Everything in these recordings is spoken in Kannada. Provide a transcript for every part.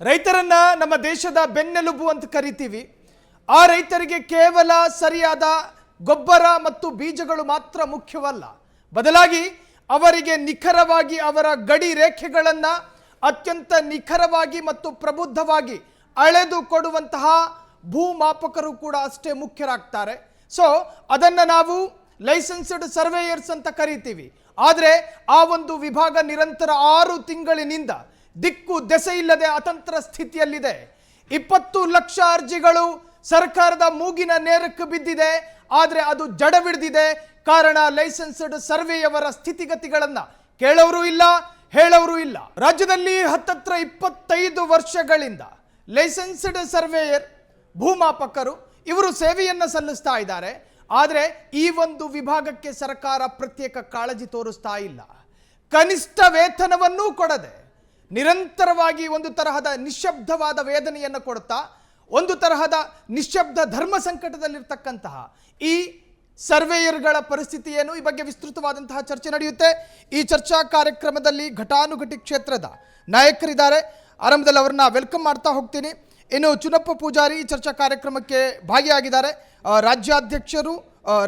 ರೈತರನ್ನ ನಮ್ಮ ದೇಶದ ಬೆನ್ನೆಲುಬು ಅಂತ ಕರಿತೀವಿ. ಆ ರೈತರಿಗೆ ಕೇವಲ ಸರಿಯಾದ ಗೊಬ್ಬರ ಮತ್ತು ಬೀಜಗಳು ಮಾತ್ರ ಮುಖ್ಯವಲ್ಲ, ಬದಲಾಗಿ ಅವರಿಗೆ ನಿಖರವಾಗಿ ಅವರ ಗಡಿ ರೇಖೆಗಳನ್ನು ಅತ್ಯಂತ ನಿಖರವಾಗಿ ಮತ್ತು ಪ್ರಬುದ್ಧವಾಗಿ ಅಳೆದು ಕೊಡುವಂತಹ ಭೂಮಾಪಕರು ಕೂಡ ಅಷ್ಟೇ ಮುಖ್ಯರಾಗ್ತಾರೆ. ಸೊ ಅದನ್ನು ನಾವು ಲೈಸೆನ್ಸ್ಡ್ ಸರ್ವೇಯರ್ಸ್ ಅಂತ ಕರಿತೀವಿ. ಆದರೆ ಆ ಒಂದು ವಿಭಾಗ ನಿರಂತರ 6 ತಿಂಗಳಿನಿಂದ ದಿಕ್ಕು ದೆಸೆ ಇಲ್ಲದೆ ಅತಂತ್ರ ಸ್ಥಿತಿಯಲ್ಲಿದೆ. 20 ಲಕ್ಷ ಅರ್ಜಿಗಳು ಸರ್ಕಾರದ ಮೂಗಿನ ನೇರಕ್ಕೆ ಬಿದ್ದಿದೆ, ಆದರೆ ಅದು ಜಡವಿಡಿದಿದೆ. ಕಾರಣ ಲೈಸೆನ್ಸ್ಡ್ ಸರ್ವೆಯವರ ಸ್ಥಿತಿಗತಿಗಳನ್ನು ಕೇಳೋರು ಇಲ್ಲ, ಹೇಳೋರು ಇಲ್ಲ. ರಾಜ್ಯದಲ್ಲಿ ಹತ್ತತ್ರ 25 ವರ್ಷಗಳಿಂದ ಲೈಸೆನ್ಸ್ಡ್ ಸರ್ವೇಯರ್ ಭೂಮಾಪಕರು ಇವರು ಸೇವೆಯನ್ನು ಸಲ್ಲಿಸ್ತಾ ಇದ್ದಾರೆ. ಆದರೆ ಈ ಒಂದು ವಿಭಾಗಕ್ಕೆ ಸರ್ಕಾರ ಪ್ರತ್ಯೇಕ ಕಾಳಜಿ ತೋರಿಸ್ತಾ ಇಲ್ಲ. ಕನಿಷ್ಠ ವೇತನವನ್ನೂ ಕೊಡದೆ ನಿರಂತರವಾಗಿ ಒಂದು ತರಹದ ನಿಶ್ಶಬ್ದವಾದ ವೇದನೆಯನ್ನು ಕೊಡ್ತಾ ಒಂದು ತರಹದ ನಿಶ್ಶಬ್ದ ಧರ್ಮ ಸಂಕಟದಲ್ಲಿರ್ತಕ್ಕಂತಹ ಈ ಸರ್ವೇಯರ್ಗಳ ಪರಿಸ್ಥಿತಿ ಏನು, ಈ ಬಗ್ಗೆ ವಿಸ್ತೃತವಾದಂತಹ ಚರ್ಚೆ ನಡೆಯುತ್ತೆ. ಈ ಚರ್ಚಾ ಕಾರ್ಯಕ್ರಮದಲ್ಲಿ ಘಟಾನುಘಟಿ ಕ್ಷೇತ್ರದ ನಾಯಕರಿದ್ದಾರೆ. ಆರಂಭದಲ್ಲಿ ಅವರನ್ನ ವೆಲ್ಕಮ್ ಮಾಡ್ತಾ ಹೋಗ್ತೀನಿ. ಇನ್ನು ಚುನಪ್ಪ ಪೂಜಾರಿ ಈ ಚರ್ಚಾ ಕಾರ್ಯಕ್ರಮಕ್ಕೆ ಭಾಗಿಯಾಗಿದ್ದಾರೆ. ರಾಜ್ಯಾಧ್ಯಕ್ಷರು,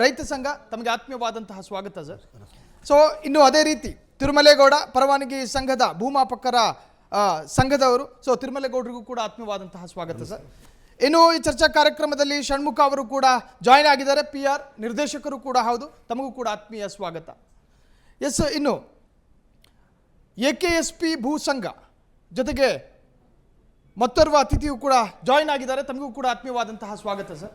ರೈತ ಸಂಘ, ತಮಗೆ ಆತ್ಮೀಯವಾದಂತಹ ಸ್ವಾಗತ ಸರ್. ಸೊ ಇನ್ನು ಅದೇ ರೀತಿ ತಿರುಮಲೇಗೌಡ ಪರವಾನಗಿ ಸಂಘದ ಭೂಮಾಪಕರ ಸಂಘದವರು. ಸೊ ತಿರುಮಲೇಗೌಡರಿಗೂ ಕೂಡ ಆತ್ಮೀಯವಾದಂತಹ ಸ್ವಾಗತ ಸರ್. ಇನ್ನು ಈ ಚರ್ಚಾ ಕಾರ್ಯಕ್ರಮದಲ್ಲಿ ಷಣ್ಮುಖ ಅವರು ಕೂಡ ಜಾಯ್ನ್ ಆಗಿದ್ದಾರೆ, PR ನಿರ್ದೇಶಕರು ಕೂಡ ಹೌದು, ತಮಗೂ ಕೂಡ ಆತ್ಮೀಯ ಸ್ವಾಗತ. ಎಸ್, ಇನ್ನು AKSP ಭೂ ಸಂಘ ಜೊತೆಗೆ ಮತ್ತೋರ್ವ ಅತಿಥಿಯು ಕೂಡ ಜಾಯ್ನ್ ಆಗಿದ್ದಾರೆ, ತಮಗೂ ಕೂಡ ಆತ್ಮೀಯವಾದಂತಹ ಸ್ವಾಗತ ಸರ್.